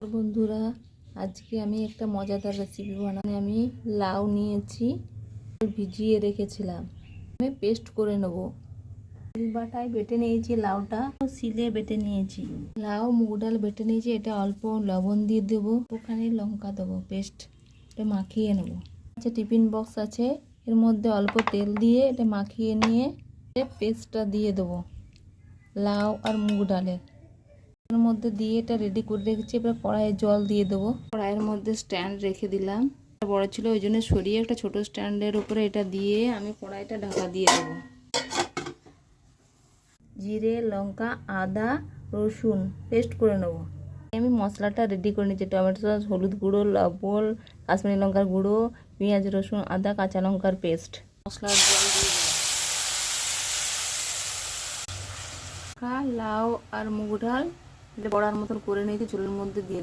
বন্ধুরা, আজকে আমি একটা মজাদার রেসিপি বানাই। আমি লাউ নিয়েছি, ভিজিয়ে রেখেছিলাম। আমি পেস্ট করে নেব। শিলবাটায় বেটে নিয়েছি, লাউটা শিলে বেটে নিয়েছি। লাউ মুগ ডাল বেটে নিয়েছি, এটা অল্প লবণ দিয়ে দেবো, ওখানে লঙ্কা দেবো, পেস্ট এটা মাখিয়ে নেব। আচ্ছা, টিফিন বক্স আছে, এর মধ্যে অল্প তেল দিয়ে এটা মাখিয়ে নিয়ে পেস্টটা দিয়ে দেবো লাউ আর মুগ ডালের। এর মধ্যে দিয়ে এটা রেডি করে রেখেছি। এবার কড়াইয়ে জল দিয়ে দেবো। কড়াইয়ের মধ্যে স্ট্যান্ড রেখে দিলাম, বড় ছিল ওই জন্য সরিয়ে একটা ছোট স্ট্যান্ডের উপরে এটা দিয়ে আমি কড়াইটা ঢাকা দিয়ে দেবো। জিরে, লঙ্কা, আদা, রসুন পেস্ট করে নেবো। আমি মশলাটা রেডি করে নিচ্ছি। টমেটো সস, হলুদ গুঁড়ো, লবণ, কাশ্মীরি লঙ্কার গুঁড়ো, পেঁয়াজ, রসুন, আদা, কাঁচা লঙ্কার পেস্ট। মশলার জল দিয়ে দেবো। লাউ আর মুগ ডাল বড়ার মতন করে নিয়েছি, চুলের মধ্যে দিয়ে